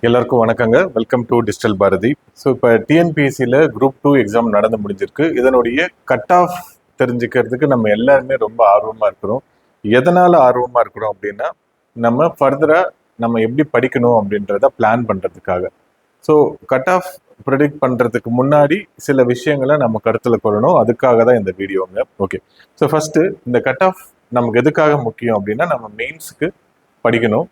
எல்லாருக்கும் வணக்கங்க. Welcome to digital Bharathi. So இப்போ டிஎன்பிஎஸ்சியில் குரூப் 2 எக்ஸாம் நடந்து முடிஞ்சிருக்கு. இதனுடைய கட் ஆஃப் தெரிஞ்சுக்கிறதுக்கு நம்ம எல்லாருமே ரொம்ப ஆர்வமாக இருக்கிறோம். எதனால் ஆர்வமாக இருக்கிறோம் அப்படின்னா, நம்ம ஃபர்தராக நம்ம எப்படி படிக்கணும் அப்படின்றத பிளான் பண்ணுறதுக்காக. ஸோ கட் ஆஃப் ப்ரெடிக்ட் பண்ணுறதுக்கு முன்னாடி சில விஷயங்களை நம்ம கருத்தில் கொள்ளணும். அதுக்காக தான் இந்த வீடியோங்க. ஓகே, ஸோ ஃபஸ்ட்டு இந்த கட் ஆஃப் நமக்கு எதுக்காக முக்கியம் அப்படின்னா, நம்ம மெயின்ஸுக்கு படிக்கணும்.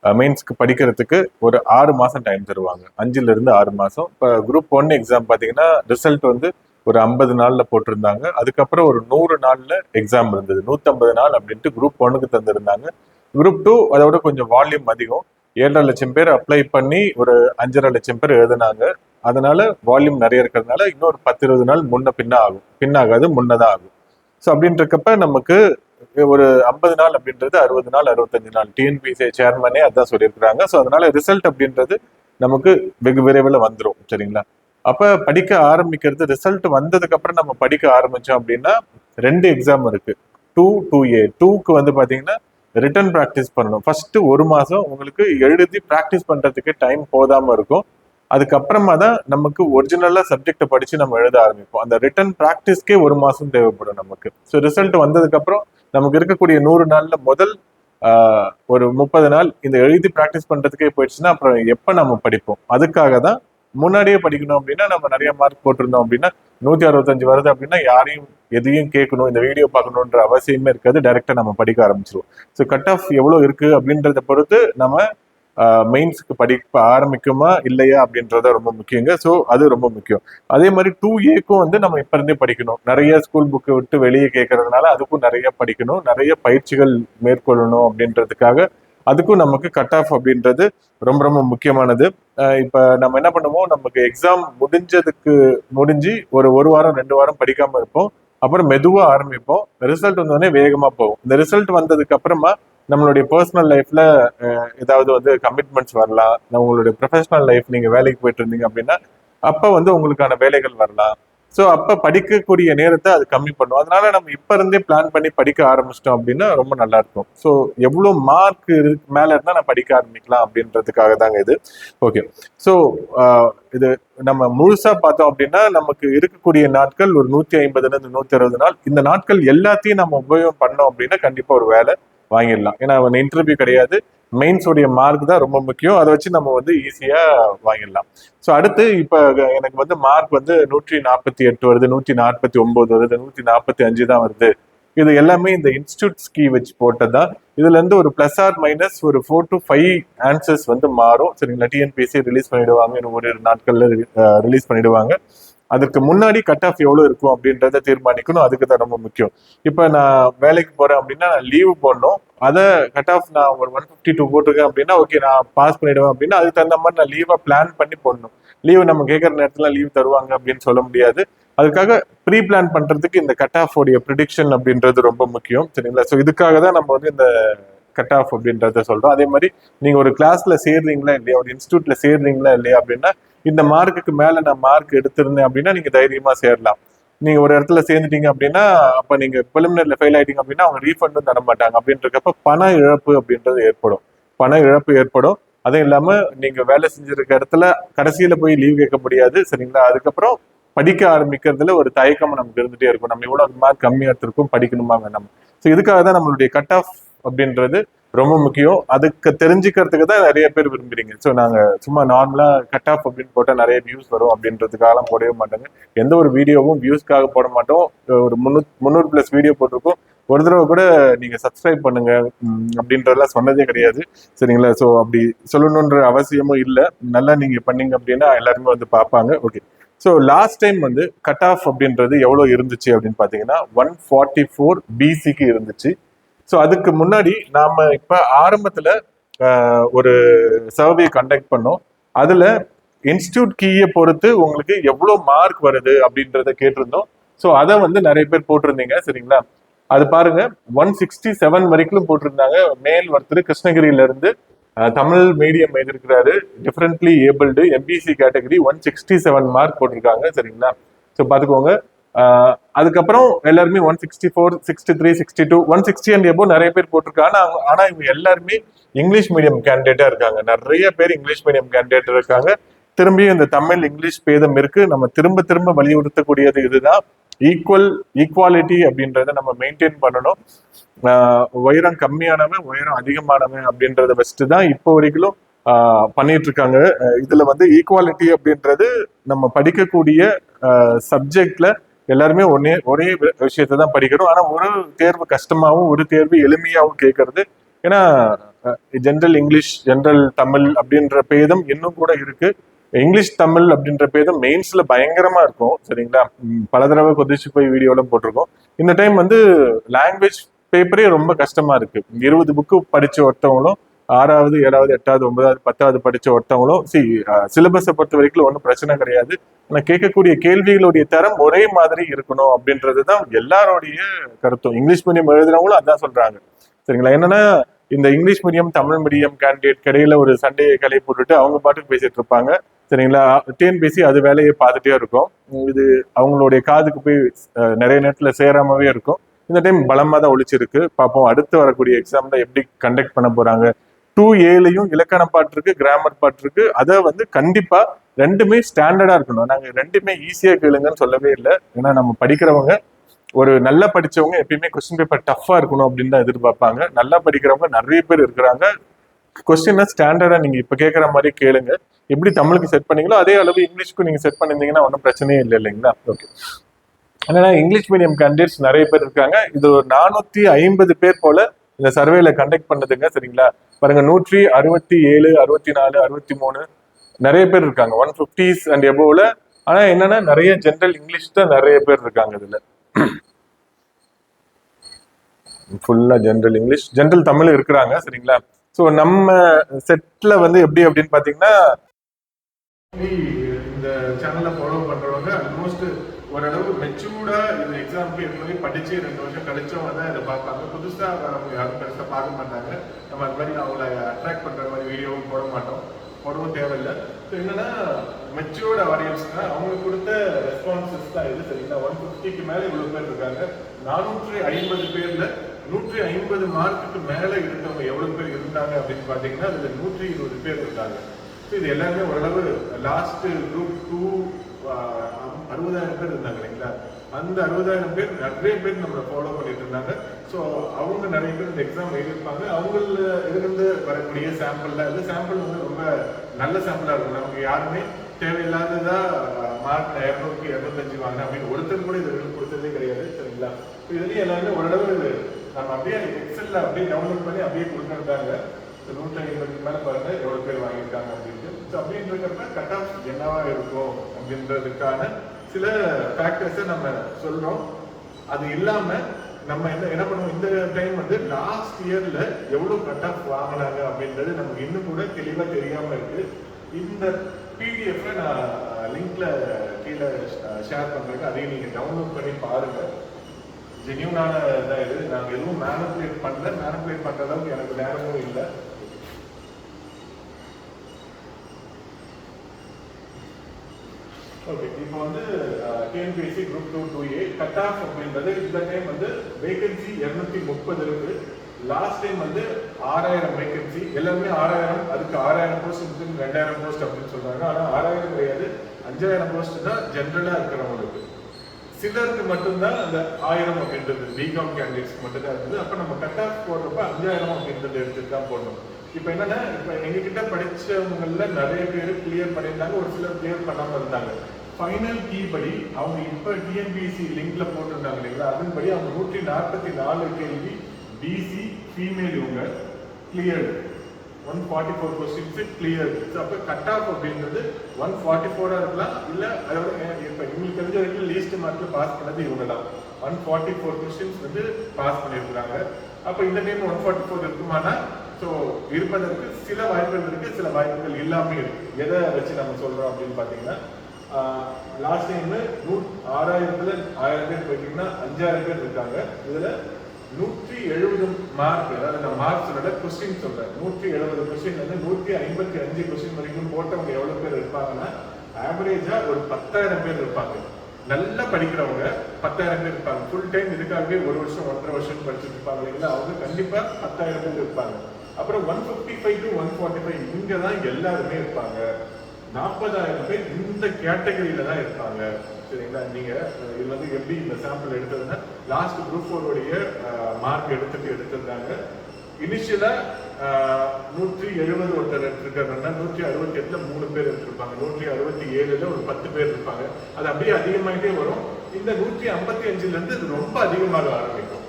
மெயின்ஸ்க்கு படிக்கிறதுக்கு ஒரு 6 மாதம் டைம் தருவாங்க. 5லிருந்து 6 மாதம். இப்போ குரூப் 1 எக்ஸாம் பார்த்தீங்கன்னா ரிசல்ட் வந்து ஒரு 50 நாளில் போட்டிருந்தாங்க. அதுக்கப்புறம் ஒரு 100 நாளில் எக்ஸாம் இருந்தது. 150 நாள் அப்படின்ட்டு குரூப் 1க்கு தந்திருந்தாங்க. குரூப் 2 அதோட கொஞ்சம் வால்யூம் அதிகம். 7.5 லட்சம் பேர் அப்ளை பண்ணி ஒரு 5.5 லட்சம் பேர் எழுதினாங்க. அதனால வால்யூம் நிறைய இருக்கிறதுனால இன்னொரு 10-20 நாள் பின்னாகாது, முன்னதான் ஆகும். ஸோ அப்படின்றக்கப்ப நமக்கு ஒரு 50 நாள் அப்படின்றது 60 நாள் 65 நாள் டிஎன்பிஎஸ்சி சேர்மனே அதான் சொல்லியிருக்கிறாங்க. ஸோ அதனால ரிசல்ட் அப்படின்றது நமக்கு வெகு விரைவில் வந்துடும். சரிங்களா? அப்ப படிக்க ஆரம்பிக்கிறது ரிசல்ட் வந்ததுக்கு அப்புறம் நம்ம படிக்க ஆரம்பிச்சோம் அப்படின்னா 2 எக்ஸாம் இருக்கு. 2A 2க்கு வந்து பாத்தீங்கன்னா ரிட்டன் ப்ராக்டிஸ் பண்ணணும். ஃபர்ஸ்ட் 1 மாசம் உங்களுக்கு எழுதி ப்ராக்டிஸ் பண்றதுக்கு டைம் போதாம இருக்கும். அதுக்கப்புறமா தான் நமக்கு ஒரிஜினலா சப்ஜெக்டை படிச்சு நம்ம எழுத ஆரம்பிப்போம். அந்த ரிட்டன் ப்ராக்டிஸ்க்கே 1 மாசம் தேவைப்படும் நமக்கு. ஸோ ரிசல்ட் வந்ததுக்கு அப்புறம் நமக்கு இருக்கக்கூடிய 100 நாள்ல முதல் ஒரு 30 நாள் இந்த எழுதி ப்ராக்டிஸ் பண்றதுக்கே போயிடுச்சுன்னா அப்புறம் எப்ப நம்ம படிப்போம்? அதுக்காக தான் முன்னாடியே படிக்கணும். அப்படின்னா நம்ம நிறைய மார்க் போட்டிருந்தோம் அப்படின்னா 165 வருது அப்படின்னா யாரையும் எதையும் கேட்கணும், இந்த வீடியோ பார்க்கணுன்ற அவசியமே இருக்காது. டைரக்டா நம்ம படிக்க ஆரம்பிச்சிருவோம். ஸோ கட் ஆஃப் எவ்வளவு இருக்கு அப்படின்றத பொறுத்து நம்ம மெயின்ஸ்க்கு படிக்க ஆரம்பிக்குமா இல்லையா அப்படின்றத ரொம்ப முக்கியங்க. ஸோ அது ரொம்ப முக்கியம். அதே மாதிரி 2Aக்கும் வந்து நம்ம இப்ப இருந்தே படிக்கணும். நிறைய ஸ்கூல் புக்கு விட்டு வெளியே கேட்கறதுனால அதுக்கும் நிறைய படிக்கணும், நிறைய பயிற்சிகள் மேற்கொள்ளணும் அப்படின்றதுக்காக அதுக்கும் நமக்கு கட் ஆஃப் அப்படின்றது ரொம்ப ரொம்ப முக்கியமானது. இப்ப நம்ம என்ன பண்ணுவோம், நமக்கு எக்ஸாம் முடிஞ்சு ஒரு வாரம் 2 வாரம் படிக்காம இருப்போம். அப்புறம் மெதுவா ஆரம்பிப்போம். ரிசல்ட் வந்தோடனே வேகமா போகும். இந்த ரிசல்ட் வந்ததுக்கு அப்புறமா நம்மளுடைய பர்சனல் லைஃப்ல ஏதாவது வந்து கமிட்மெண்ட்ஸ் வரலாம். உங்களுடைய ப்ரொஃபஷனல் லைஃப் நீங்க வேலைக்கு போயிட்டு இருந்தீங்க அப்படின்னா அப்ப வந்து உங்களுக்கான வேலைகள் வரலாம். ஸோ அப்ப படிக்கக்கூடிய நேரத்தை அது கம்மி பண்ணும். அதனால நம்ம இப்ப இருந்தே பிளான் பண்ணி படிக்க ஆரம்பிச்சிட்டோம் அப்படின்னா ரொம்ப நல்லா இருக்கும். ஸோ எவ்வளவு மார்க் மேல இருந்தா நான் படிக்க ஆரம்பிக்கலாம் அப்படின்றதுக்காக தாங்க இது. ஓகே, ஸோ இது நம்ம முழுசா பார்த்தோம் அப்படின்னா நமக்கு இருக்கக்கூடிய நாட்கள் ஒரு 150ல 160 நாள். இந்த நாட்கள் எல்லாத்தையும் நம்ம உபயோகம் பண்ணோம் அப்படின்னா கண்டிப்பா ஒரு வேலை வாங்கிடலாம். ஏன்னா இன்டர்வியூ கிடையாது, மெயின்ஸ் உடைய மார்க் தான் ரொம்ப முக்கியம். அதை வச்சு நம்ம வந்து ஈஸியா வாங்கிடலாம். ஸோ அடுத்து இப்ப எனக்கு வந்து மார்க் வந்து 148 வருது, 149 வருது, 145 தான் வருது. இது எல்லாமே இந்த இன்ஸ்டியூட் ஸ்கீ வச்சு போட்டதா. இதுல இருந்து ஒரு பிளஸ் ஆர் மைனஸ் ஒரு 4 to 5 ஆன்சர்ஸ் வந்து மாறும். சரிங்களா? டிஎன்பிஎஸ்சி ரிலீஸ் பண்ணிடுவாங்க, இன்னும் ஒரு நாட்கள்ல ரிலீஸ் பண்ணிடுவாங்க. அதுக்கு முன்னாடி கட் ஆஃப் எவ்வளவு இருக்கும் அப்படின்றத தீர்மானிக்கணும். அதுக்கு தான் ரொம்ப முக்கியம். இப்ப நான் வேலைக்கு போறேன் அப்படின்னா நான் லீவு போடணும். அதை கட் ஆஃப் நான் ஒரு 152 போட்டிருக்கேன் அப்படின்னா ஓகே நான் பாஸ் பண்ணிடுவேன் அப்படின்னா அதுக்கு தகுந்த மாதிரி நான் லீவை பிளான் பண்ணி போடணும். லீவு நம்ம கேட்கற நேரத்துல லீவ் தருவாங்க அப்படின்னு சொல்ல முடியாது. அதுக்காக ப்ரீ பிளான் பண்றதுக்கு இந்த கட் ஆஃப் உடைய ப்ரிடிக்ஷன் அப்படின்றது ரொம்ப முக்கியம். சரிங்களா? ஸோ இதுக்காக தான் நம்ம வந்து இந்த கட் ஆஃப் அப்படின்றத சொல்றோம். அதே மாதிரி நீங்க ஒரு கிளாஸ்ல சேர்றீங்களா இல்லையா, ஒரு இன்ஸ்டியூட்ல சேர்றீங்களா இல்லையா அப்படின்னா இந்த மார்க்குக்கு மேல நான் மார்க் எடுத்திருந்தேன் அப்படின்னா நீங்க தைரியமா சேரலாம். நீங்க ஒரு இடத்துல சேர்ந்துட்டீங்க அப்படின்னா அப்ப நீங்க பிலிமினரில ஃபெயில் ஆயிட்டீங்க அப்படின்னா அவங்க ரீஃபண்டும் தர மாட்டாங்க. அப்படின்றப்ப பண இழப்பு அப்படின்றது ஏற்படும். அதுவும் இல்லாம நீங்க வேலை செஞ்சிருக்க இடத்துல கடைசியில போய் லீவ் கேட்க முடியாது. சரிங்களா? அதுக்கப்புறம் படிக்க ஆரம்பிக்கிறதுல ஒரு தயக்கம் நமக்கு இருந்துட்டே இருக்கும். நம்ம இவ்வளவு மார்க் கம்மியா எடுத்திருக்கோம், படிக்கணுமா வேண்டாம். ஸோ இதுக்காக தான் நம்மளுடைய கட் ஆஃப் அப்படின்றது ரொம்ப முக்கியம். அதுக்கு தெரிஞ்சுக்கிறதுக்கு தான் நிறைய பேர் விரும்புறீங்க. ஸோ நாங்க சும்மா நார்மலா கட் ஆஃப் அப்படின்னு போட்டால் நிறைய வியூஸ் வரும் அப்படின்றதுக்காக போடவே மாட்டாங்க. எந்த ஒரு வீடியோவும் வியூஸ்க்காக போட மாட்டோம். ஒரு 300+ வீடியோ போட்டிருக்கோம். ஒரு தடவை கூட நீங்க சப்ஸ்கிரைப் பண்ணுங்க அப்படின்றதெல்லாம் சொன்னதே கிடையாது. சரிங்களா? ஸோ அப்படி சொல்லணுன்ற அவசியமும் இல்லை. நல்லா நீங்க பண்ணீங்க அப்படின்னா எல்லாருமே வந்து பார்ப்பாங்க. ஓகே, ஸோ லாஸ்ட் டைம் வந்து கட் ஆஃப் அப்படின்றது எவ்வளோ இருந்துச்சு அப்படின்னு பார்த்தீங்கன்னா 144 BCக்கு இருந்துச்சு. ஸோ அதுக்கு முன்னாடி நாம இப்ப ஆரம்பத்துல ஒரு சர்வே கண்டக்ட் பண்ணோம். அதுல இன்ஸ்டியூட் கீயை பொறுத்து உங்களுக்கு எவ்வளவு மார்க் வருது அப்படின்றத கேட்டிருந்தோம். ஸோ அதை வந்து நிறைய பேர் போட்டிருந்தீங்க. சரிங்களா? அது பாருங்க 167 வரைக்கும் போட்டிருந்தாங்க. மேல் ஒருத்தர் கிருஷ்ணகிரியில இருந்து தமிழ் மீடியம் எழுதிருக்கிறாரு, differently abled, MBC category 167 mark போட்டிருக்காங்க. சரிங்களா? ஸோ பாத்துக்கோங்க, அதுக்கப்புறம் எல்லாருமே 164, 63, 62, 160 அண்ட் எபோ நிறைய பேர் போட்டிருக்காங்க. ஆனா இவங்க எல்லாருமே இங்கிலீஷ் மீடியம் கேண்டிடேட்டா இருக்காங்க. நிறைய பேர் இங்கிலீஷ் மீடியம் கேண்டிடேட் இருக்காங்க. திரும்பியும் இந்த தமிழ் இங்கிலீஷ் பேதம் இருக்கு. நம்ம திரும்ப திரும்ப வலியுறுத்தக்கூடியது இதுதான். ஈக்குவாலிட்டி அப்படின்றத நம்ம மெயின்டைன் பண்ணணும். உயரம் கம்மியானவன் உயரம் அதிகமானவன் அப்படின்றத வச்சுட்டு தான் இப்போ வரைக்கும் பண்ணிட்டு இருக்காங்க. இதுல வந்து ஈக்குவாலிட்டி அப்படின்றது நம்ம படிக்கக்கூடிய சப்ஜெக்ட்ல எல்லாருமே ஒரே விஷயத்தை தான் படிக்கிறோம். ஆனா ஒரு தேர்வு கஷ்டமாவும் ஒரு தேர்வு எளிமையாவும் கேட்கறது. ஏன்னா ஜென்ரல் இங்கிலீஷ், ஜென்ரல் தமிழ் அப்படின்ற பேதம் இன்னும் கூட இருக்கு. இங்கிலீஷ் தமிழ் அப்படின்ற பேதம் மெயின்ஸ்ல பயங்கரமா இருக்கும். சரிங்களா? பல தடவை கொதிச்சு போய் வீடியோலாம் போட்டிருக்கோம். இந்த டைம் வந்து லாங்குவேஜ் பேப்பரே ரொம்ப கஷ்டமா இருக்கு. 20 புக்கு படிச்ச ஒருத்தவங்களும் 6வது 7வது 8வது 9வது 10வது படிச்ச ஒருத்தவங்களும் சிலபஸை பொறுத்த வரைக்கும் ஒன்றும் பிரச்சனை கிடையாது. ஆனா கேட்கக்கூடிய கேள்விகளுடைய தரம் ஒரே மாதிரி இருக்கணும் அப்படின்றதுதான் எல்லாருடைய கருத்தும். இங்கிலீஷ் மீடியம் எழுதுறவங்களும் அதான் சொல்றாங்க. சரிங்களா? என்னன்னா இந்த English medium Tamil medium candidate கடையில ஒரு சண்டையை கலை போட்டுட்டு அவங்க பாட்டுக்கு பேசிட்டு இருப்பாங்க. சரிங்களா? டிஎன்பிஎஸ்சி அது வேலையை பார்த்துட்டே இருக்கும். இது அவங்களுடைய காதுக்கு போய் நிறைய நேரத்துல சேராமவே இருக்கும். இந்த டைம் பலமா தான் ஒழிச்சிருக்கு. பார்ப்போம் அடுத்து வரக்கூடிய எக்ஸாம்ல எப்படி கண்டக்ட் பண்ண போறாங்க. 2Aலையும் இலக்கண பாட்டு இருக்கு, கிராமர் பாட்டு இருக்கு. அதை வந்து கண்டிப்பா ரெண்டுமே ஸ்டாண்டர்டா இருக்கணும். நாங்க ரெண்டுமே ஈஸியா கேளுங்கன்னு சொல்லவே இல்லை. ஏன்னா நம்ம படிக்கிறவங்க ஒரு நல்லா படிச்சவங்க எப்பயுமே கொஸ்டின் பேப்பர் டஃபா இருக்கணும் அப்படின்னு தான் எதிர்பார்ப்பாங்க. நல்லா படிக்கிறவங்க நிறைய பேர் இருக்கிறாங்க. கொஸ்டின் ஸ்டாண்டர்டா நீங்க இப்ப கேட்கற மாதிரி கேளுங்க. எப்படி தமிழுக்கு செட் பண்ணீங்களோ அதே அளவு இங்கிலீஷ்க்கும் நீங்க செட் பண்ணிருந்தீங்கன்னா ஒன்றும் பிரச்சனையே இல்லை இல்லைங்களா? ஓகே. ஏன்னா இங்கிலீஷ் மீடியம் கேண்டிடேட்ஸ் நிறைய பேர் இருக்காங்க. இது ஒரு 450 பேர் போல இந்த சர்வேல கண்டக்ட் பண்ணதுங்க. சரிங்களா? பாருங்க 167, 64, 63 நிறைய பேர் இருக்காங்க. 150s and எபோவ்ல. ஆனா என்னன்னா நிறைய ஜென்ரல் இங்கிலீஷ் தான் நிறைய பேர் இருக்காங்க. இதுல ஃபுல்லா ஜென்ரல் இங்கிலீஷ், ஜென்ரல் தமிழ் இருக்கிறாங்க. சரிங்களா? ஸோ நம்ம செட்ல வந்து எப்படி அப்படின்னு பாத்தீங்கன்னா இந்த சேனலை ஃபாலோ பண்றவங்க ஆல்மோஸ்ட் ஓரளவு மெச்சூர்டா இந்த எக்ஸாமுக்கு ஏற்கனவே படிச்சு 2 வருஷம் கழிச்சவங்க தான் இதை பார்ப்பாங்க. புதுசா யாரும் பெருசாக பார்க்க மாட்டாங்க. நம்ம அது மாதிரி அவங்கள அட்ராக்ட் பண்ற மாதிரி வீடியோவும் போடவும் தேவையில்லை. ஸோ என்னன்னா மெச்சூர்ட் ஆடியன்ஸ்னா அவங்களுக்கு கொடுத்த ரெஸ்பான்சஸ் தான் இது. சரிங்களா? 150க்கு மேல இவ்வளவு பேர் இருக்காங்க. 450 பேர்ல 150 மார்க்குக்கு மேல எடுத்தவங்க எவ்வளவு பேர் இருந்தாங்க அப்படின்னு பாத்தீங்கன்னா அதுல 120 பேர் இருக்காங்க. இது எல்லாருமே ஓரளவு லாஸ்ட் குரூப் 2 60,000 பேர் இருந்தாங்க இல்லைங்களா? அந்த 60,000 பேர் நிறைய பேர் நம்மளை ஃபாலோ பண்ணிட்டு இருந்தாங்க. ஸோ அவங்க நிறைய பேர் இந்த எக்ஸாம் எழுதியிருப்பாங்க. அவங்கள இருந்து வரக்கூடிய சாம்பிள்ல இந்த சாம்பிள் வந்து ரொம்ப நல்ல சாம்பிளா இருக்கும். நமக்கு யாருமே தேவையில்லாததா மார்க் 200க்கு 225 வாங்கினா அப்படின்னு ஒருத்தர் கூட இது கொடுத்ததே கிடையாது. சரிங்களா? இதுலயும் எல்லாருமே ஓரளவு நம்ம அப்படியே எக்ஸல்ல அப்படியே டவுன்லோட் பண்ணி அப்படியே கொடுக்கறதாங்க. 150க்கு மேல பாருங்க எவ்வளவு பேர் வாங்கியிருக்காங்க அப்படின்ட்டு. ஸோ அப்படின்றப்ப கட் ஆஃப் என்னவா இருக்கும் அப்படின்றதுக்கான சில ஃபேக்டர்ஸை நம்ம சொல்றோம். அது இல்லாம நம்ம என்ன பண்ணுவோம், இந்த டைம் வந்து லாஸ்ட் இயர்ல எவ்வளவு கட் ஆஃப் வாங்கினாங்க அப்படின்றது நமக்கு இன்னும் கூட தெளிவா தெரியாம இருக்கு. இந்த பிடிஎஃப் நான் லிங்க்ல கீழே ஷேர் பண்றேன். அதையும் நீங்க டவுன்லோட் பண்ணி பாருங்க. ஜென்யூனான இதான் இது. நாங்க எதுவும் மேனிபுலேட் பண்ற அளவுக்கு எனக்கு நேரமும் இல்லை. ஓகே, இப்போ வந்து TNPSC group 2 2A cut off அப்படின்றது இந்த டைம் வந்து வேகன்சி 230 இருக்கு. லாஸ்ட் டைம் வந்து 6000 வேகன்சி, எல்லாமே 6000. அதுக்கு 6000 போஸ்ட் இருக்கு, 2000 போஸ்ட் அப்படின்னு சொல்றாங்க. ஆனா 6000 கிடையாது, 5000 போஸ்ட் தான் ஜென்ரலா இருக்கிறவங்களுக்கு. சிலருக்கு மட்டும்தான் அந்த 1000 அப்படின்றது பிகாம் கேண்டிடேட்ஸ்க்கு மட்டும் தான் இருக்குது. அப்ப நம்ம கட் ஆஃப் போடுறப்ப 5000 அப்படின்றது எடுத்துட்டு தான் போடணும். இப்ப என்னன்னா, இப்ப எங்ககிட்ட படிச்சவங்கல நிறைய பேர் கிளியர் பண்ணியிருந்தாங்க, ஒரு சிலர் கிளியர் பண்ணாம இருந்தாங்க. ஃபைனல் கீ படி அவங்க இப்ப டிஎன்பிஎஸ்சி லிங்க்ல போட்டிருந்தாங்க இல்லைங்களா, அதன்படி அவங்க 144 கேள்வி பிசி ஃபீமேல் இவங்க கிளியர், 144 கொஸ்டின்ஸ் கிளியர். அப்ப கட் ஆஃப் அப்படின்றது 144 இருக்கலாம், இல்ல அதோட இப்ப இவங்களுக்கு தெரிஞ்ச வரைக்கும் லீஸ்ட் மார்க்ல பாஸ் பண்ணது இவங்க தான். 144 கொஸ்டின்ஸ் வந்து பாஸ் பண்ணியிருக்காங்க. அப்ப இந்த டைம் 144 இருக்குமானா, ஸோ இருப்பதற்கு சில வாய்ப்புகள் இருக்கு, சில வாய்ப்புகள் இல்லாம இருக்கு. எதை வச்சு நம்ம சொல்றோம் அப்படின்னு பாத்தீங்கன்னா, லாஸ்ட் டைம் 6000த்துல 1000 பேர் போயிட்டீங்கன்னா 5000 பேர் இருக்காங்க. இதுல 170 மார்க், அதாவது நான் மார்க் சொல்லல, கொஸ்டின் சொல்றேன். 170 கொஸ்டின் வந்து 155 கொஸ்டின் வரைக்கும் போட்டவங்க எவ்வளவு பேர் இருப்பாங்கன்னா, ஆவரேஜா ஒரு 10,000 பேர் இருப்பாங்க. நல்லா படிக்கிறவங்க 10,000 பேர் இருப்பாங்க. ஃபுல் டைம் இதுக்காகவே 1 வருஷம் 1.5 வருஷம் படிச்சுட்டு இருப்பாங்க இல்லைங்களா, அவங்க கண்டிப்பா 10,000 பேர் இருப்பாங்க. அப்புறம் 155 to 145 இங்க தான் எல்லாருமே இருப்பாங்க. 40,000 பேர் இந்த கேட்டகரியில தான் இருப்பாங்க. சரிங்களா, நீங்க இது வந்து எப்படி இந்த சாம்பிள் எடுத்ததுன்னா லாஸ்ட் குரூப் 4 உடைய மார்க் எடுத்திருந்தாங்க. இனிஷியலா 170 ஒருத்தர் எடுத்திருக்காருன்னா 168ல 3 பேர் எடுத்திருப்பாங்க, 167ல ஒரு 10 பேர் இருப்பாங்க. அது அப்படியே அதிகமாகிட்டே வரும். இந்த 155ல இருந்து இது ரொம்ப அதிகமாக ஆரம்பிக்கும்.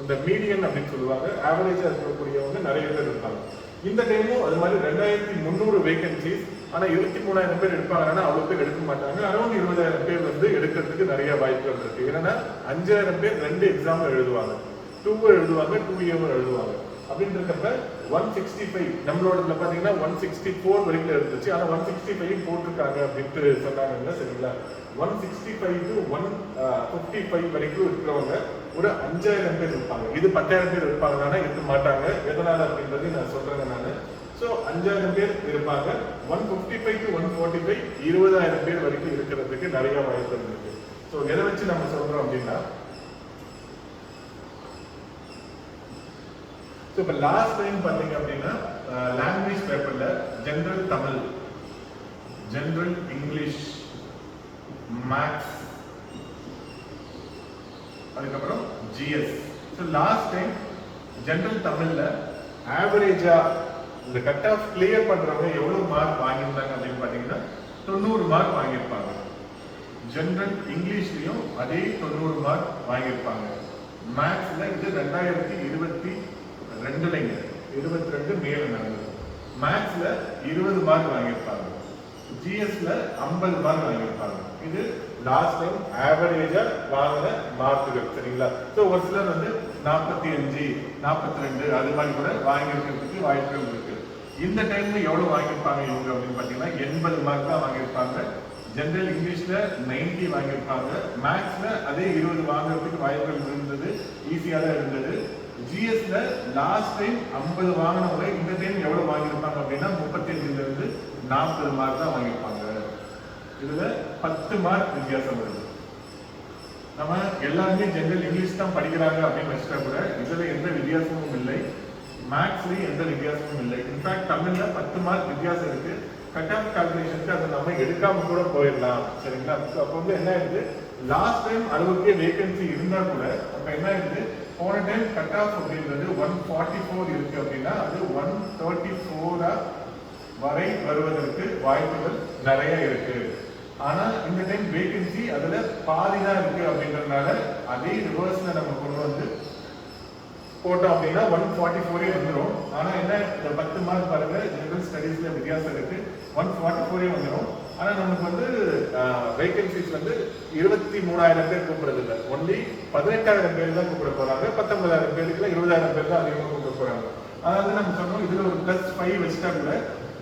இந்த மீடியன் அப்படின்னு சொல்லுவாங்க, ஆவரேஜா இருக்கக்கூடியவங்க நிறைய பேர் இருப்பாங்க. இந்த டைமும் அது மாதிரி 2300 வேகன்சிஸ். ஆனா 23,000 பேர் எடுப்பாங்கன்னா அவ்வளவு பேர் எடுக்க மாட்டாங்க. அரௌண்ட் 20,000 பேர் வந்து எடுக்கிறதுக்கு நிறைய வாய்ப்புகள் இருக்கு. ஏன்னா 5,000 பேர் 2 எக்ஸாம் எழுதுவாங்க, 2 எழுதுவாங்க, 2A எழுதுவாங்க. அப்படின்னு இருக்கப்ப 165 நம்மளோட பாத்தீங்கன்னா 164 வரைக்கும் இருந்துச்சு. ஆனா 165 போட்டிருக்காங்க அப்படின்ட்டு சொன்னாங்க. சரிங்களா, 165 to 155 வரைக்கும் இருக்கிறவங்க ஒரு 5,000 பேர் இருப்பாங்க. இது 10,000 பேர் இருப்பாங்கன்னா இருக்க மாட்டாங்க. எதனால அப்படின்றது நான் சொல்றேன் நானு. ஸோ 5,000 பேர் இருப்பாங்க. 155 to 145 20,000 பேர் வரைக்கும் இருக்கிறதுக்கு நிறைய வாய்ப்புகள் இருக்கு. ஸோ எதை வச்சு நம்ம சொல்றோம் அப்படின்னா, ஸோ இப்போ லாஸ்ட் டைம் பார்த்தீங்க அப்படின்னா லாங்குவேஜ் பேப்பர்ல general Tamil, general English, maths, அதுக்கப்புறம் GS. So last time general தமிழ்ல ஆவரேஜா இந்த கட் ஆஃப் கிளியர் பண்றவங்க எவ்வளவு மார்க் வாங்கியிருந்தாங்க அப்படின்னு பாத்தீங்கன்னா 90 மார்க் வாங்கியிருப்பாங்க. ஜென்ரல் இங்கிலீஷ்லயும் அதே 90 மார்க் வாங்கியிருப்பாங்க. மேத்ஸ்ல இது 2022 மேல நடந்தது. மேத்ஸ்ல 20 மார்க் வாங்கியிருப்பாங்க. ஜிஎஸ்ல 50 மார்க் வாங்கியிருப்பாங்க. இது லாஸ்ட் டைம் ஆவரேஜா வாங்கின மார்க்குகள். சரிங்களா, ஸோ ஒரு சிலர் வந்து 45, 42 அது மாதிரி கூட வாங்கியிருக்கிறதுக்கு வாய்ப்புகள் இருக்கு. இந்த டைம்ல எவ்வளவு வாங்கியிருப்பாங்க இவங்க அப்படின்னு பாத்தீங்கன்னா 80 மார்க் தான் வாங்கியிருப்பாங்க. ஜெனரல் இங்கிலீஷ்ல 90 வாங்கியிருப்பாங்க. மேத்ஸ்ல அதே 20 வாங்குறதுக்கு வாய்ப்புகள் இருந்தது, ஈஸியா தான் இருந்தது. ஜிஎஸ்ல லாஸ்ட் டைம் 50 வாங்கினவங்க இந்த டைம் எவ்வளவு வாங்கியிருப்பாங்க அப்படின்னா 35ல இருந்து 40 மார்க் தான் வாங்கியிருப்பாங்க. இதுல 10 மார்க் வித்தியாசம் வருது. நம்ம எல்லாருமே ஜெனரல் இங்கிலீஷ் தான் படிக்கிறாங்க அப்படின்னு வச்சுட்டா கூட இதுல எந்த வித்தியாசமும் இல்லை, மேத்ஸ்லயும் எந்த வித்தியாசமும் இல்லை. இன்ஃபேக்ட் தமிழ்ல 10 மார்க் வித்தியாசம் இருக்கு. கட் ஆஃப் கால்குலேஷனுக்கு அதை நம்ம எடுக்காம கூட போயிடலாம். சரிங்களா, அப்போ வந்து என்ன ஆயிடுது, லாஸ்ட் டைம் அளவுக்கே வேகன்சி இருந்தா கூட அப்ப என்ன ஆயிடுது, போன டைம் கட் ஆஃப் அப்படின்றது 144 இருக்கு அப்படின்னா அது 134 வரை வருவதற்கு வாய்ப்புகள் நிறைய இருக்கு. ஆனா இந்த டைம் வேகன்சி அதுல பாதிதான் இருக்கு அப்படின்றதுனால அதே ரிவர்ஸ்ல நம்ம கொண்டு வந்து போட்டோம் அப்படின்னா 144 வந்துடும். ஆனா என்ன, இந்த 10 மார்க் பாருங்க, ஜெனரல் ஸ்டடீஸ்ல வித்தியாசம் இருக்கு, 144 வந்துடும். ஆனா நமக்கு வந்து வேகன்சிஸ் வந்து 23,000 பேர் கூப்பிடுறது இல்லை, ஒன்லி 18,000 பேர் தான் கூப்பிட போறாங்க. 19,000 பேருக்கு 20,000 பேர் தான் அதிகமாக கூப்பிட போறாங்க. அதாவது நம்ம சொன்னோம் இதுல ஒரு +5 வச்சுட்டா கூட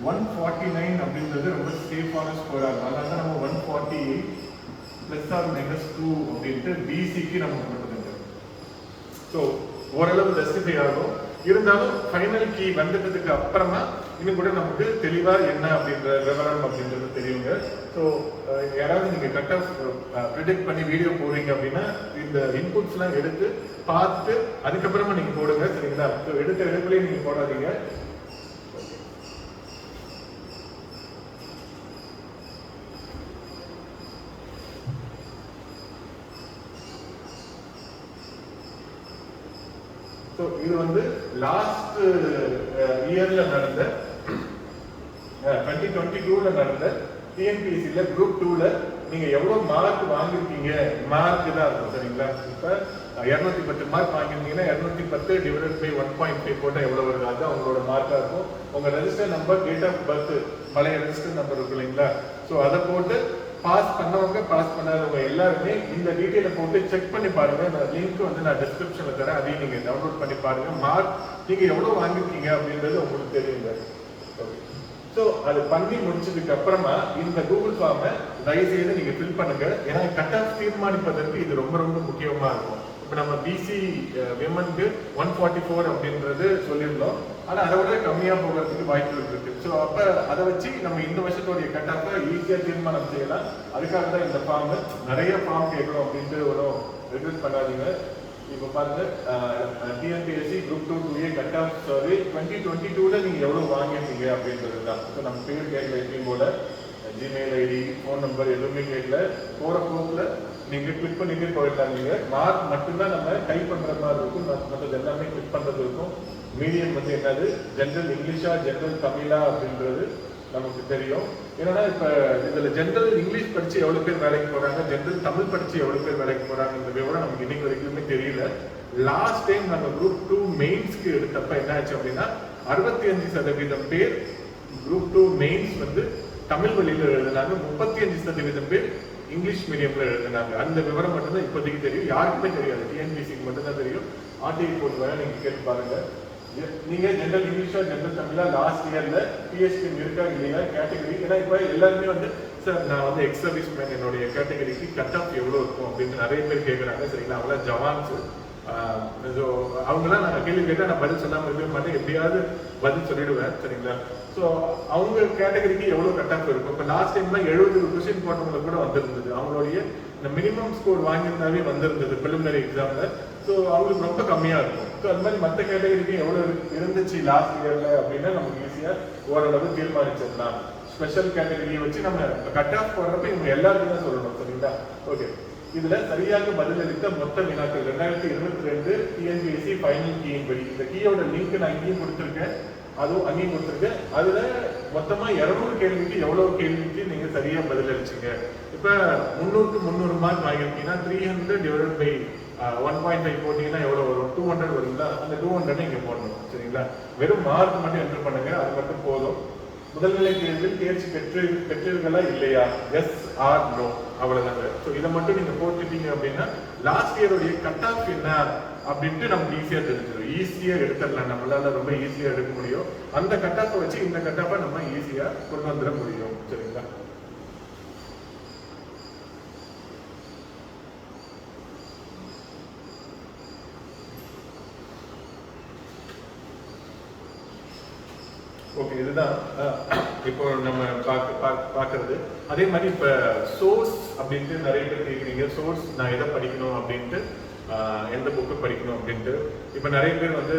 149 அப்படின்றது ரொம்ப சேஃபான ஸ்கோர் ஆகும். அதனால தான் நம்ம 148 +or-2 அப்படின்ட்டு பிசிக்கு நம்ம கொடுத்துருங்க. ஸோ ஓரளவு ஜஸ்டிஃபை ஆகும். இருந்தாலும் ஃபைனல் கீ வந்துட்டதுக்கு அப்புறமா இன்னும் கூட நமக்கு தெளிவா என்ன அப்படின்ற விவரம் அப்படின்றது தெரியுங்க. ஸோ யாராவது நீங்க கட் ஆஃப் ப்ரிடிக்ட் பண்ணி வீடியோ போடுறீங்க அப்படின்னா இந்த இன்புட்ஸ் எல்லாம் எடுத்து பார்த்துட்டு அதுக்கப்புறமா நீங்க போடுங்க. சரிங்களா, ஸோ எடுத்த எடுப்புலயே நீங்க போடாதீங்க. இது வந்து லாஸ்ட் இயர்ல நடந்த 2022ல நடந்த டிஎன்பிஎஸ்சில குரூப் 2ல நீங்க எவ்வளவு மார்க் வாங்கிருக்கீங்க, மார்க் தான் இருக்கும். சரிங்களா, இப்ப 210 மார்க் வாங்கிருந்தீங்கன்னா 210 டிவைடட் பை 1.5 போட்டா எவ்வளவு வருது, அதுதான் உங்களோட மார்க்கா இருக்கும். உங்க register number, date of birth, பழைய ரெஜிஸ்டர் நம்பர் இருக்கு இல்லைங்களா, ஸோ அதை போட்டு பாஸ் பண்ணவங்க பாஸ் பண்ணாதவங்க எல்லாருமே இந்த டீட்டெயிலை போட்டு செக் பண்ணி பாருங்க. நான் லிங்க் வந்து நான் டிஸ்கிரிப்ஷன்ல தரேன், அதையும் நீங்க டவுன்லோட் பண்ணி பாருங்க. மார்க் நீங்க எவ்வளவு வாங்கிருக்கீங்க அப்படின்றது உங்களுக்கு தெரியுங்க. ஸோ அது பண்ணி முடிச்சதுக்கு அப்புறமா இந்த கூகுள் ஃபார்மை தயவுசெய்து நீங்க ஃபில் பண்ணுங்க. ஏன்னா கட் ஆஃப் தீர்மானிப்பதற்கு இது ரொம்ப ரொம்ப முக்கியமா இருக்கும். இப்போ நம்ம பிசி விமனுக்கு 144 அப்படின்றது சொல்லியிருந்தோம். ஆனால் அதை விட கம்மியாக போகிறதுக்கு வாய்ப்புகள் இருக்கு. ஸோ அப்போ அதை வச்சு நம்ம இந்த வருஷத்துடைய கட் ஆஃபை ஈஸியாக தீர்மானம் செய்யலாம். அதுக்காக தான் இந்த ஃபார்மு. நிறைய ஃபார்ம் கேட்கணும் அப்படின்ட்டு ஒன்றும் ரிக்வெஸ்ட் பண்ணாதீங்க. இப்போ பாருங்க, TNPSC group 2 cut off survey 2022 நீங்கள் எவ்வளோ வாங்கியிருக்கீங்க அப்படின்றது தான். ஸோ நம்ம பேர் கேட்கல, எப்பயும் போல ஜிமெயில் ஐடி, ஃபோன் நம்பர் எதுவுமே கேட்கல. போகிற போக்கில் நீங்கள் கிளிக் பண்ணிட்டு போயிடலாம். நீங்கள் மார்க் மட்டும்தான் நம்ம டைப் பண்ணுற மாதிரி இருக்கும், மற்றது எல்லாமே கிளிக் பண்ணுறது இருக்கும். மீடியம் வந்து என்னது, ஜென்ரல் இங்கிலீஷா ஜென்ரல் தமிழா அப்படின்றது நமக்கு தெரியும். ஏன்னா இப்போ இதில் ஜென்ரல் இங்கிலீஷ் படித்து எவ்வளோ பேர் வேலைக்கு போகிறாங்க, ஜென்ரல் தமிழ் படித்து எவ்வளோ பேர் வேலைக்கு போகிறாங்க, இந்த விவரம் நமக்கு இன்னைக்கு வரைக்குமே தெரியல. லாஸ்ட் டைம் நம்ம குரூப் 2 மெயின்ஸ்க்கு எடுத்தப்ப என்ன ஆச்சு அப்படின்னா 65% பேர் குரூப் 2 மெயின்ஸ் வந்து தமிழ் வழியில் எழுதினாங்க, 35% பேர் இங்கிலீஷ் மீடியம்ல எழுதினாங்க. அந்த விவரம் மட்டும்தான் இப்போதைக்கு தெரியும், யாருக்குமே தெரியாது. டிஎன்பிசிக்கு மட்டும்தான் தெரியும். ஆர்டிஐ போர்ட் வேற நீங்க கேட்டு பாருங்க. நீங்க ஜென்ரல் இங்கிலீஷா ஜென்ரல் தமிழா லாஸ்ட் இயர்ல பிஎஸ்டி இருக்கா இல்லையா கேட்டகரி. ஏன்னா இப்போ எல்லாருமே வந்து சார் நான் வந்து எக்ஸ் சர்வீஸ் மேன், என்னுடைய கேட்டகரிக்கு கட் ஆஃப் எவ்வளோ இருக்கும் அப்படின்னு நிறைய பேர் கேட்குறாங்க. சரிங்களா, அவங்களாம் ஜவான்ஸ். அவங்களாம் நான் கேள்வி கேட்டால் நான் பதில் சொல்லாமல் இருக்கவே மாட்டேன், எப்படியாவது பதில் சொல்லிடுவேன். சரிங்களா, ஸோ அவங்க கேட்டகரிக்கு எவ்வளோ கட் ஆஃப் இருக்கும். இப்போ லாஸ்ட் டைம்லாம் 70 கொஸ்டின் போட்டவங்களுக்கு கூட வந்திருந்தது. அவங்களுடைய இந்த மினிமம் ஸ்கோர் வாங்கியிருந்தாவே வந்திருந்தது ப்ரிலிமினரி எக்ஸாம்ல. ஸோ அவங்களுக்கு ரொம்ப கம்மியாக இருக்கும். ஸோ அது மாதிரி மற்ற கேட்டகரிக்கு எவ்வளோ இருந்துச்சு லாஸ்ட் இயர்ல அப்படின்னா நமக்கு ஈஸியாக ஓரளவு தீர்மானிச்சிடலாம். ஸ்பெஷல் கேட்டகரியை வச்சு நம்ம கட் ஆஃப் போடுறப்ப இவங்க எல்லாருக்கும் தான் சொல்லணும். சரிங்களா, ஓகே. இதுல சரியாக பதிலளித்த மொத்த வினாக்கள் 2022 டிஎன்பிஎஸ்சி ஃபைனல் கீயின் படி. இந்த கீயோட லிங்க் நான் இங்கேயும் கொடுத்துருக்கேன், அதுவும் அங்கேயும் கொடுத்துருக்கேன். அதுல மொத்தமா 200 கேள்விக்கு எவ்வளவு கேள்விக்கு நீங்க சரியா பதிலளிச்சீங்க. இப்ப 300க்கு 300 மார்க் வாங்கியிருக்கீங்கன்னா 300 டிவைடட் பை 1.5 போட்டீங்கன்னா எவ்வளவு வரும்? 200 வருங்களா? அந்த 200 இங்க போடணும். சரிங்களா, வெறும் மார்க் மட்டும் என்டர் பண்ணுங்க, அது மட்டும் போதும். முதல்நிலை தேர்வில் தேர்ச்சி பெற்றீர்களா இல்லையா, எஸ் ஆர் நோ, அவ்வளவுதாங்க. ஸோ இதை மட்டும் நீங்க போட்டுட்டீங்க அப்படின்னா லாஸ்ட் இயருடைய கட் ஆஃப் என்ன அப்படின்ட்டு நமக்கு ஈஸியா தெரிஞ்சிடும். ஈஸியா எடுத்துடலாம், நம்மளால ரொம்ப ஈஸியா எடுக்க முடியும். அந்த கட் ஆஃபை வச்சு இந்த கட் ஆஃபை நம்ம ஈஸியா கொண்டு வந்துட முடியும். சரிங்களா, ஓகே. இதுதான் இப்போ நம்ம பார்க்கறது. அதே மாதிரி இப்போ சோர்ஸ் அப்படின்ட்டு நிறைய பேர் கேட்குறீங்க. சோர்ஸ் நான் எதை படிக்கணும் அப்படின்ட்டு, எந்த புக்கு படிக்கணும் அப்படின்ட்டு. இப்போ நிறைய பேர் வந்து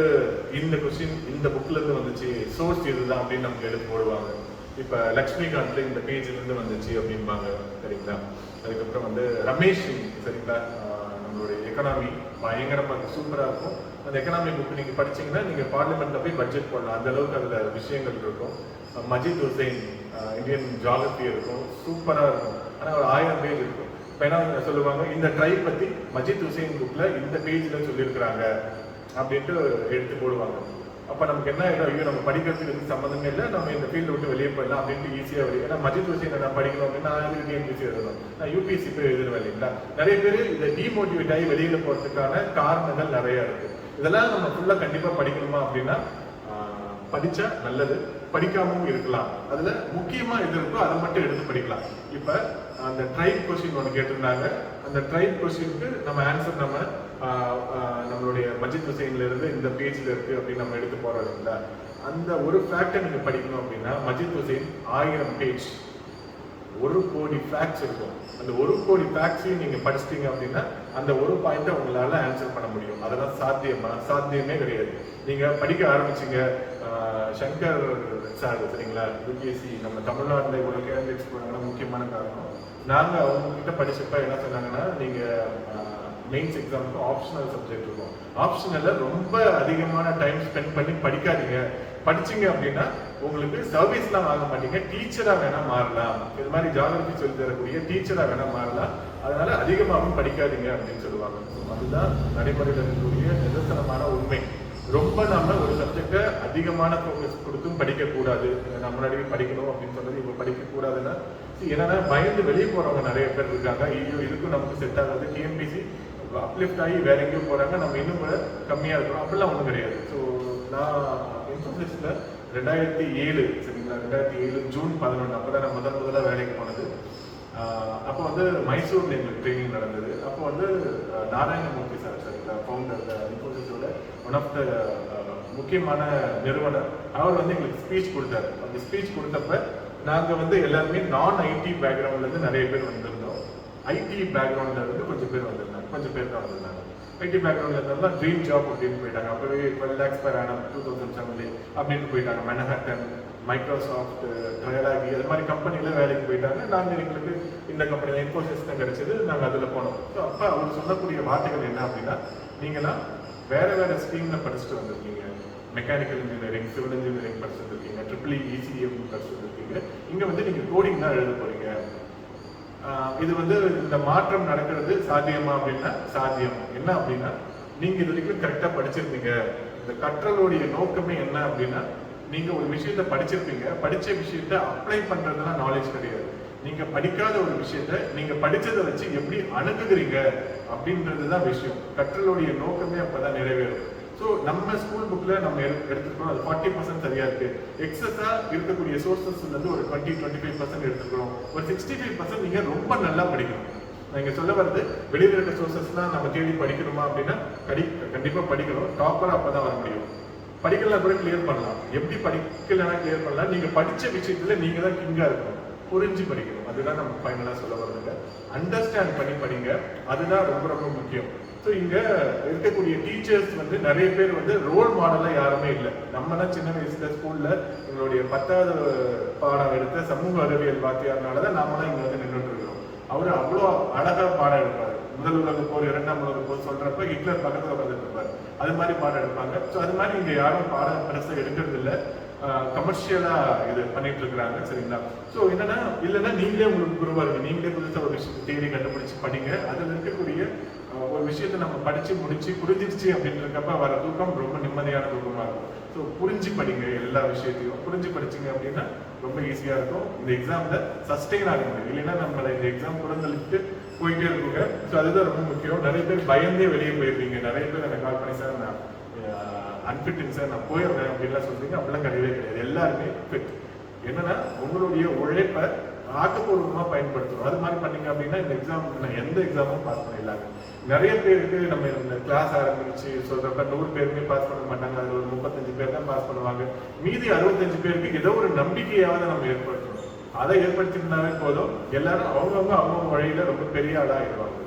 இந்த கொஸ்டின் இந்த புக்ல இருந்து வந்துச்சு, சோர்ஸ் இதுதான் அப்படின்னு நமக்கு எடுத்து போடுவாங்க. இப்போ லக்ஷ்மிகாந்த் இந்த பேஜ்ல இருந்து வந்துச்சு அப்படின்பாங்க. சரிங்களா, அதுக்கப்புறம் வந்து ரமேஷ், சரிங்களா, நம்மளுடைய எக்கனாமி பயங்கரமாக சூப்பராக இருக்கும். அந்த எக்கனாமி புக் நீங்கள் படிச்சீங்கன்னா நீங்கள் பார்லிமெண்ட்ல போய் பட்ஜெட் போடலாம், அந்த அளவுக்கு அதில் விஷயங்கள் இருக்கும். மஜித் ஹுசைன் இந்தியன் ஜியாகிரபி இருக்கும், சூப்பராக இருக்கும். ஆனால் ஒரு 1000 பேஜ் இருக்கும். இப்போ என்ன சொல்லுவாங்க, இந்த ட்ரைப் பற்றி மஜித் ஹுசைன் புக்ல இந்த பேஜில் சொல்லியிருக்கிறாங்க அப்படின்ட்டு எடுத்து போடுவாங்க. அப்போ நமக்கு என்ன ஆகிடும், ஐயோ நம்ம படிக்கிறதுக்கு சம்மந்தமே இல்லை, நம்ம இந்த ஃபீல்டு விட்டு வெளியே போயிடலாம் அப்படின்ட்டு ஈஸியாக வரும். ஏன்னா மஜித் ஹுசைன் நான் படிக்கணும் அப்படின்னா நான் எதுக்கு டிஎன்பிசி எழுதணும், நான் யூபிஎஸ்சி போய் எழுதுவேன் இல்லைங்களா. நிறைய பேர் இதை டிமோட்டிவேட் ஆகி வெளியில் போகிறதுக்கான காரணங்கள் நிறையா இருக்குது. இதெல்லாம் நம்ம ஃபுல்லாக கண்டிப்பாக படிக்கணுமா அப்படின்னா படித்தா நல்லது, படிக்காமவும் இருக்கலாம். அதில் முக்கியமாக எது இருக்கோ அதை மட்டும் எடுத்து படிக்கலாம். இப்போ அந்த ட்ரைப் கொஸ்டின் ஒன்று கேட்டிருந்தாங்க. அந்த ட்ரைப் கொஸ்டினுக்கு நம்ம ஆன்சர் நம்மளுடைய மஜித் ஹுசைன்ல இருந்து இந்த பேஜ்ல இருக்கு அப்படின்னு நம்ம எடுத்து போறோம் இல்லைங்களா. அந்த ஒரு ஃபேக்டை நீங்க படிக்கணும் அப்படின்னா மஜித் ஹுசைன் 1000 பேஜ், 1 கோடி ஃபேக்ட்ஸ் இருக்கும். அந்த 1 கோடி ஃபேக்ட்ஸையும் நீங்க படிச்சிட்டீங்க அப்படின்னா அந்த ஒரு பாயிண்ட்டை உங்களால ஆன்சர் பண்ண முடியும். அதெல்லாம் சாத்தியமே கிடையாது. நீங்க படிக்க ஆரம்பிச்சீங்க, சங்கர் சார் சரிங்களா, யூபிஎஸ்சி நம்ம தமிழ்நாட்டில் இவ்வளோ கேண்டிடேட்ஸ் போனாங்கன்னா முக்கியமான காரணம், நாங்கள் அவங்க கிட்ட படிச்சப்ப என்ன சொன்னாங்கன்னா, நீங்க மெயின்ஸ் எக்ஸாமுக்கு ஆப்ஷனல் சப்ஜெக்ட் இருக்கும், ஆப்ஷனல்ல ரொம்ப அதிகமான டைம் ஸ்பெண்ட் பண்ணி படிக்காதீங்க. படிச்சீங்க அப்படின்னா உங்களுக்கு சர்வீஸ்லாம் வாங்க மாட்டீங்க, டீச்சரா வேணா மாறலாம். இது மாதிரி ஜியாகிரபி சொல்லி தரக்கூடிய டீச்சரா வேணா மாறலாம். அதனால அதிகமாகவும் படிக்காதீங்க அப்படின்னு சொல்லுவாங்க. அதுதான் நடைமுறையில் இருக்கக்கூடிய நிதர்சனமான உண்மை. ரொம்ப நம்ம ஒரு சப்ஜெக்டை அதிகமான ஃபோக்கஸ் கொடுத்தும் படிக்கக்கூடாது. நம்ம முன்னாடி படிக்கணும் அப்படின்னு சொன்னது இப்போ படிக்கக்கூடாதுன்னா என்னன்னா பயந்து வெளியே போறவங்க நிறைய பேர் இருக்காங்க. ஐயோ இதுக்கும் நமக்கு செட் ஆகாது, டிஎன்பிசி அப்லிஃப்ட் ஆகி வேற எங்கேயும் போறாங்க, நம்ம இன்னும் கூட கம்மியா இருக்கிறோம், அப்படிலாம் ஒன்றும் கிடையாது. ஸோ நான் இன்ஃபோசிஸ்ல 2007 சரிங்களா, 2007 ஜூன் 11 அப்போதான் நான் முதல்ல வேலைக்கு போனது. அப்போ வந்து மைசூர்ல எங்களுக்கு ட்ரைனிங் நடந்தது. அப்போ வந்து நாராயணமூர்த்தி சார் சரிங்களா, ஃபவுண்டர் இன்ஃபோசிஸோட ஒன் ஆஃப் த முக்கியமான நிறுவனர். அவர் வந்து எங்களுக்கு ஸ்பீச் கொடுத்தாரு. அந்த ஸ்பீச் கொடுத்தப்ப நாங்கள் வந்து எல்லாருமே நான் ஐடி பேக்ரவுண்ட்லேருந்து நிறைய பேர் வந்திருந்தோம். ஐடி பேக்ரவுண்ட்ல இருந்து கொஞ்சம் பேர் வந்திருந்தாங்க, கொஞ்சம் பேர் தான் வந்திருந்தாங்க. ஐடி பேக்ரவுண்ட்ல இருந்தாலும் ட்ரீம் ஜாப் அப்படின்னு போயிட்டாங்க. அப்பவே 12 lakhs per annum 2007 அப்படின்னு போயிட்டாங்க. மேன்ஹாட்டன், மைக்ரோசாஃப்ட், ட்ரையலாகி அது மாதிரி கம்பெனில வேலைக்கு போயிட்டாங்க. நாங்கள் எங்களுக்கு இந்த கம்பெனியில் இன்ஃபோசிஸ் தான் கிடைச்சது, நாங்கள் அதில் போனோம். ஸோ அப்போ அவர் சொல்லக்கூடிய வார்த்தைகள் என்ன அப்படின்னா, நீங்களாம் வேற வேற ஸ்ட்ரீம்ல படிச்சுட்டு வந்திருக்கீங்க. மெக்கானிக்கல் இன்ஜினியரிங், சிவில் இன்ஜினியரிங் படிச்சுட்டு இருக்கீங்க, EEE, ECM படிச்சுட்டு இருக்கீங்க. இங்கே வந்து நீங்கள் கோடிங் தான் எழுத போறீங்க. இது வந்து இந்த மாற்றம் நடக்கிறது சாத்தியமா அப்படின்னா சாத்தியம். என்ன அப்படின்னா, நீங்க இது வரைக்கும் கரெக்டா படிச்சிருப்பீங்க. இந்த கற்றலுடைய நோக்கமே என்ன அப்படின்னா, நீங்க ஒரு விஷயத்த படிச்சிருப்பீங்க, படிச்ச விஷயத்த அப்ளை பண்றதுலாம் நாலேஜ் கிடையாது. நீங்க படிக்காத ஒரு விஷயத்த நீங்க படிச்சதை வச்சு எப்படி அணுகுகிறீங்க அப்படின்றதுதான் விஷயம். கற்றலுடைய நோக்கமே அப்பதான் நிறைவேறும். ஸோ நம்ம ஸ்கூல் புக்ல நம்ம எடுத்துக்கிறோம், அது 40% சரியா இருக்கு. எக்ஸஸா இருக்கக்கூடிய சோர்சஸ்ல இருந்து ஒரு 20-25% எடுத்துக்கிறோம். ஒரு 65% நீங்க ரொம்ப நல்லா படிக்கணும். நான் இங்க சொல்ல வருது, வெளியில இருக்க சோர்சஸ்லாம் நம்ம தேடி படிக்கணுமா அப்படின்னா கண்டிப்பா படிக்கணும். டாப்பரா அப்பதான் வர முடியும். படிக்கலாம் கூட கிளியர் பண்ணலாம். எப்படி படிக்கலன்னா கிளியர் பண்ணலாம்? நீங்க படிச்ச விஷயத்துல நீங்க தான் கிங்கா இருக்கணும். புரிஞ்சு படிக்கணும். அதுதான் நம்ம ஃபைனலா சொல்ல வருதுங்க. அண்டர்ஸ்டாண்ட் பண்ணி படிங்க. அதுதான் ரொம்ப ரொம்ப முக்கியம். ஸோ இங்க இருக்கக்கூடிய டீச்சர்ஸ் வந்து நிறைய பேர் வந்து ரோல் மாடலா யாருமே இல்லை. நம்மலாம் சின்ன வயசுல ஸ்கூல்ல எங்களுடைய 10வது பாடம் எடுத்த சமூக அறிவியல் வாத்தியார்னாலதான் நாமெல்லாம் இங்க வந்து நின்றுட்டு இருக்கிறோம். அவரு அவ்வளோ அழகா பாடம் எடுப்பாரு. முதல் உலக போர், 2ஆம் உலக போர் சொல்றப்ப ஹிட்லர் பக்கத்துல உட்காந்துட்டு இருப்பாரு. அது மாதிரி பாடம் எடுப்பாங்க. ஸோ அது மாதிரி இங்க யாரும் பாடம் பெருசா எடுக்கிறது இல்லை. கமர்ஷியலா இது பண்ணிட்டு இருக்கிறாங்க. சரிங்களா? ஸோ என்னன்னா, இல்லைன்னா நீங்களே உங்களுக்கு குருவா இருக்கு. நீங்களே புதுசாக ஒரு விஷயத்தை தேடி கண்டுபிடிச்சு படிங்க. அதில் இருக்கக்கூடிய ஒரு விஷயத்தை நம்ம படிச்சு முடிச்சு புரிஞ்சிருச்சு அப்படின்றப்ப வர தூக்கம் ரொம்ப நிம்மதியான தூக்கமா இருக்கும். ஸோ புரிஞ்சு படிங்க. எல்லா விஷயத்தையும் புரிஞ்சு படிச்சிங்க அப்படின்னா ரொம்ப ஈஸியா இருக்கும். இந்த எக்ஸாம்ல சஸ்டெயின் ஆக முடியும். இல்லைன்னா நம்மளை இந்த எக்ஸாம் குழந்தைக்கு போயிட்டே இருக்குங்க. ஸோ அதுதான் ரொம்ப முக்கியம். நிறைய பேர் பயந்தே வெளியே போயிருப்பீங்க. நிறைய பேர் எனக்கு கால் பண்ணி, சார் நான் அன்ஃபிட்டிங் சார், நான் போயிடுறேன் அப்படின்லாம் சொல்றீங்க. அப்படிலாம் கிடையவே கிடையாது. எல்லாருமே ஃபிட். என்னன்னா, உங்களுடைய உழைப்பை ஆக்கப்பூர்வமா பயன்படுத்தணும். அது மாதிரி பண்ணீங்க அப்படின்னா இந்த எக்ஸாம் எந்த எக்ஸாமும் பாஸ் பண்ணிடலாங்க. நிறைய பேருக்கு நம்ம இந்த கிளாஸ் ஆரம்பிச்சு சொல்றப்ப 100 பேருமே பாஸ் பண்ண மாட்டாங்க. அது ஒரு 35 பேர் தான் பாஸ் பண்ணுவாங்க. மீதி 65 பேருக்கு ஏதோ ஒரு நம்பிக்கையாவது நம்ம ஏற்படுத்தணும். அதை ஏற்படுத்தினாவே போதும், எல்லாரும் அவங்கவுங்க வழியில ரொம்ப பெரிய ஆளா ஆயிடுவாங்க.